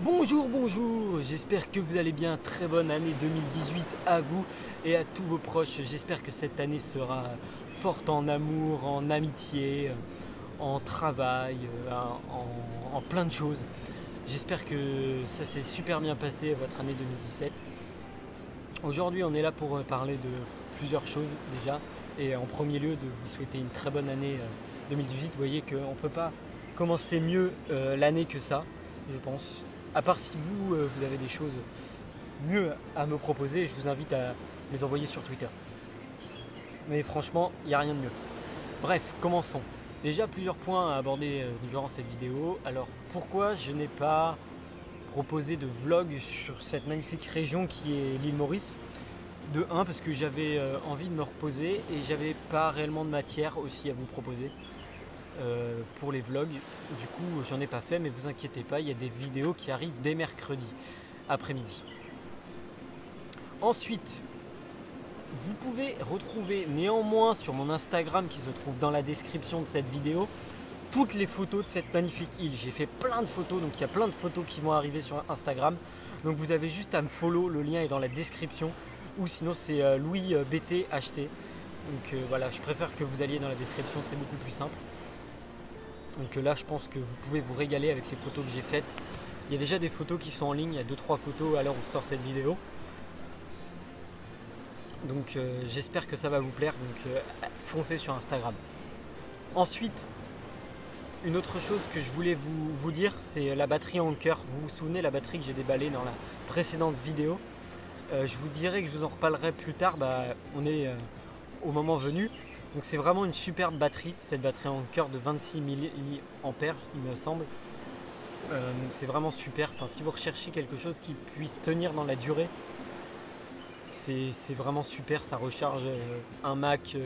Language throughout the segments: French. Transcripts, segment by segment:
Bonjour, bonjour, j'espère que vous allez bien, très bonne année 2018 à vous et à tous vos proches. J'espère que cette année sera forte en amour, en amitié, en travail, en plein de choses. J'espère que ça s'est super bien passé votre année 2017. Aujourd'hui on est là pour parler de plusieurs choses déjà et en premier lieu de vous souhaiter une très bonne année 2018. Vous voyez qu'on ne peut pas commencer mieux l'année que ça, je pense. À part si vous avez des choses mieux à me proposer, je vous invite à les envoyer sur Twitter. Mais franchement, il n'y a rien de mieux. Bref, commençons. Déjà plusieurs points à aborder durant cette vidéo. Alors pourquoi je n'ai pas proposé de vlog sur cette magnifique région qui est l'île Maurice? De 1 parce que j'avais envie de me reposer et j'avais pas réellement de matière aussi à vous proposer. Pour les vlogs, du coup j'en ai pas fait, mais vous inquiétez pas, il y a des vidéos qui arrivent dès mercredi après-midi. Ensuite, vous pouvez retrouver néanmoins sur mon Instagram qui se trouve dans la description de cette vidéo toutes les photos de cette magnifique île. J'ai fait plein de photos, donc il y a plein de photos qui vont arriver sur Instagram, donc vous avez juste à me follow, le lien est dans la description, ou sinon c'est Louis BT acheté. Donc voilà, je préfère que vous alliez dans la description, c'est beaucoup plus simple. Donc là je pense que vous pouvez vous régaler avec les photos que j'ai faites. Il y a déjà des photos qui sont en ligne, il y a 2-3 photos à l'heure où sort cette vidéo. Donc j'espère que ça va vous plaire, donc foncez sur Instagram. Ensuite, une autre chose que je voulais vous dire, c'est la batterie Anker. Vous vous souvenez la batterie que j'ai déballée dans la précédente vidéo. Je vous dirai que je vous en reparlerai plus tard, on est au moment venu. Donc c'est vraiment une superbe batterie, cette batterie Anker de 26 mAh il me semble. C'est vraiment super, enfin, si vous recherchez quelque chose qui puisse tenir dans la durée, c'est vraiment super, ça recharge un Mac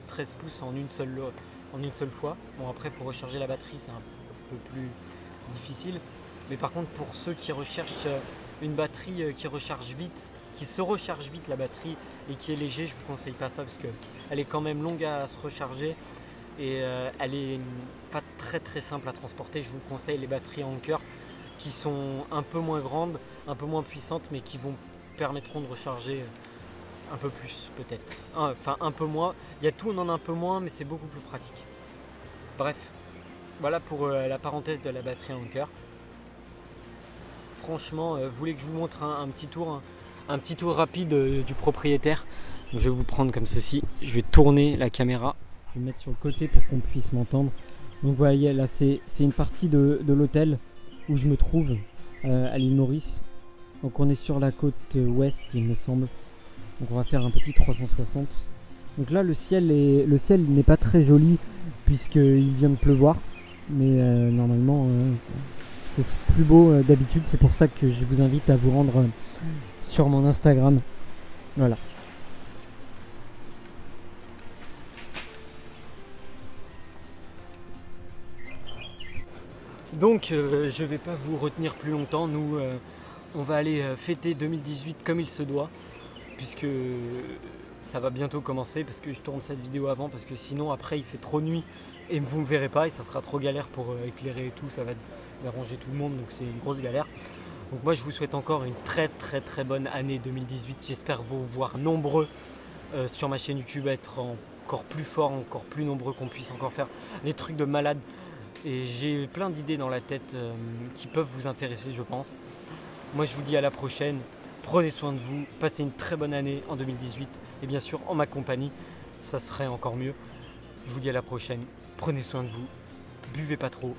13 pouces en une seule fois. Bon après il faut recharger la batterie, c'est un peu plus difficile. Mais par contre pour ceux qui recherchent une batterie qui recharge vite, qui se recharge vite la batterie et qui est léger, je vous conseille pas ça parce qu'elle est quand même longue à se recharger et elle est pas très simple à transporter. Je vous conseille les batteries Anker qui sont un peu moins grandes, un peu moins puissantes, mais qui permettront de recharger un peu plus peut-être. Enfin un peu moins, il y a tout en un peu moins, mais c'est beaucoup plus pratique. Bref, voilà pour la parenthèse de la batterie Anker. Franchement, vous voulez que je vous montre un petit tour rapide du propriétaire. Donc, je vais vous prendre comme ceci, je vais tourner la caméra, je vais me mettre sur le côté pour qu'on puisse m'entendre. Donc vous voyez là c'est une partie de l'hôtel où je me trouve à l'île Maurice. Donc on est sur la côte ouest il me semble. Donc on va faire un petit 360. Donc là le ciel n'est pas très joli puisqu'il vient de pleuvoir. Mais normalement c'est plus beau d'habitude. C'est pour ça que je vous invite à vous rendre sur mon Instagram. Voilà. Donc je ne vais pas vous retenir plus longtemps. Nous on va aller fêter 2018 comme il se doit, puisque ça va bientôt commencer, parce que je tourne cette vidéo avant, parce que sinon après il fait trop nuit et vous ne me verrez pas et ça sera trop galère pour éclairer et tout, ça va déranger tout le monde, donc c'est une grosse galère. Donc moi je vous souhaite encore une très bonne année 2018. J'espère vous voir nombreux sur ma chaîne YouTube, être encore plus fort, encore plus nombreux, qu'on puisse encore faire des trucs de malade. Et j'ai plein d'idées dans la tête qui peuvent vous intéresser, je pense. Moi je vous dis à la prochaine, prenez soin de vous, passez une très bonne année en 2018 et bien sûr en ma compagnie, ça serait encore mieux. Je vous dis à la prochaine, prenez soin de vous, buvez pas trop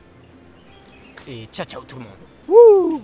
et ciao ciao tout le monde. Wouh!